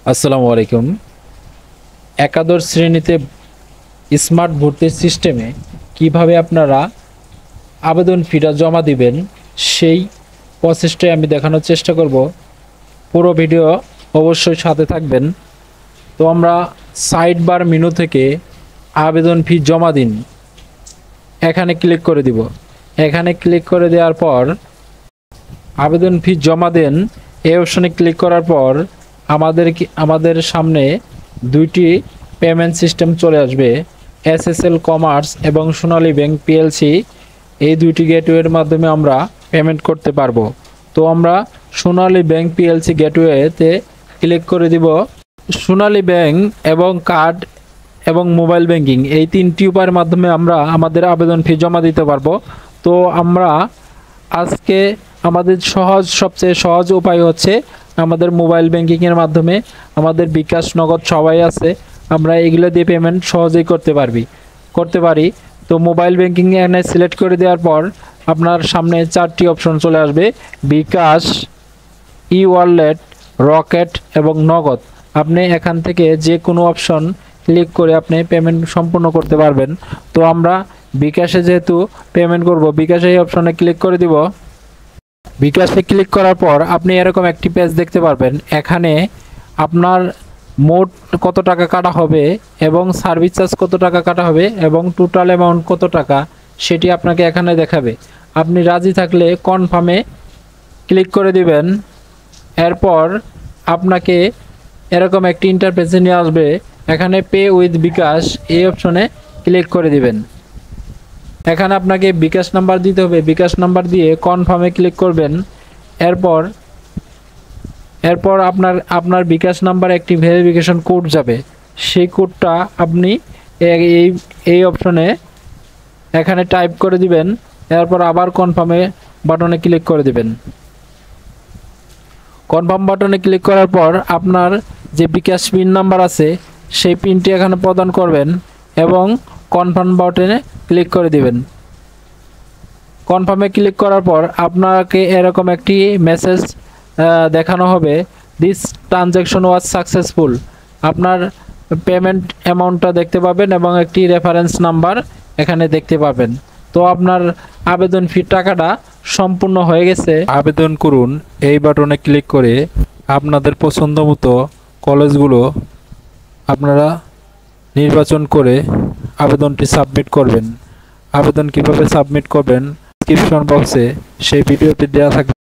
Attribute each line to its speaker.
Speaker 1: আসসালামু আলাইকুম। একাদশ শ্রেণীতে স্মার্ট ভর্তির সিস্টেমে কিভাবে আপনারা আবেদন ফিটা জমা দিবেন সেই প্রসেসটাই আমি দেখানোর চেষ্টা করব। পুরো ভিডিও অবশ্যই সাথে থাকবেন। তো আমরা সাইড বার মেনু থেকে আবেদন ফি জমা দিন এখানে ক্লিক করে দিব। এখানে ক্লিক করে দেওয়ার পর আবেদন ফি জমা দেন এই অপশনে ক্লিক করার পর আমাদের সামনে দুইটি পেমেন্ট সিস্টেম চলে আসবে, এসএসএল কমার্স এবং সোনালী ব্যাংক পিএলসি। এই দুইটি গেটওয়ের মাধ্যমে আমরা পেমেন্ট করতে পারবো। তো আমরা সোনালী ব্যাংক পিএলসি গেটওয়েতে ক্লিক করে দিব। সোনালী ব্যাংক এবং কার্ড এবং মোবাইল ব্যাংকিং এই তিনটি উপায়ের মাধ্যমে আমরা আমাদের আবেদন ফি জমা দিতে পারবো। তো আমরা আজকে আমাদের সবচেয়ে সহজ উপায় হচ্ছে আমাদের মোবাইল ব্যাংকিংয়ের মাধ্যমে। আমাদের বিকাশ, নগদ সবাই আছে, আমরা এগুলো দিয়ে পেমেন্ট সহজেই করতে পারি। তো মোবাইল ব্যাংকিং এখানে সিলেক্ট করে দেওয়ার পর আপনার সামনে চারটি অপশন চলে আসবে: বিকাশ, ই ওয়ালেট, রকেট এবং নগদ। আপনি এখান থেকে যে কোনো অপশন ক্লিক করে আপনি পেমেন্ট সম্পূর্ণ করতে পারবেন। তো আমরা বিকাশে যেহেতু পেমেন্ট করব, বিকাশে এই অপশনে ক্লিক করে দিব। বিকাশে ক্লিক করার পর আপনি এরকম একটি পেজ দেখতে পারবেন। এখানে আপনার মোট কত টাকা কাটা হবে এবং সার্ভিস চার্জ কত টাকা কাটা হবে এবং টোটাল অ্যামাউন্ট কত টাকা সেটি আপনাকে এখানে দেখাবে। আপনি রাজি থাকলে কনফার্মে ক্লিক করে দিবেন। এরপর আপনাকে এরকম একটি ইন্টারফেসে নিয়ে আসবে। এখানে পে উইথ বিকাশ এই অপশনে ক্লিক করে দিবেন। এখানে আপনাকে বিকাশ নাম্বার দিতে হবে। বিকাশ নাম্বার দিয়ে কনফার্মে ক্লিক করবেন। এরপর আপনার বিকাশ নাম্বার একটি ভেরিফিকেশন কোড যাবে। সেই কোডটা আপনি এই অপশনে এখানে টাইপ করে দিবেন। এরপর আবার কনফার্মে বাটনে ক্লিক করে দিবেন। কনফার্ম বাটনে ক্লিক করার পর আপনার যে বিকাশ পিন নাম্বার আছে সেই পিনটি এখানে প্রদান করবেন এবং কনফার্ম বাটনে ক্লিক করে দিবেন। কনফার্মে ক্লিক করার পর আপনাকে এরকম একটি মেসেজ দেখানো হবে, দিস ট্রানজ্যাকশন ওয়াজ সাকসেসফুল। আপনার পেমেন্ট অ্যামাউন্টটা দেখতে পাবেন এবং একটি রেফারেন্স নাম্বার এখানে দেখতে পাবেন। তো আপনার আবেদন ফি টাকাটা সম্পূর্ণ হয়ে গেছে। আবেদন করুন এই বাটনে ক্লিক করে আপনাদের পছন্দ মতো কলেজগুলো আপনারা নির্বাচন করে আবেদনটি সাবমিট করবেন। আবেদন কিভাবে সাবমিট করবেন ডিসক্রিপশন বক্সে সেই ভিডিওটি দেওয়া থাকবে।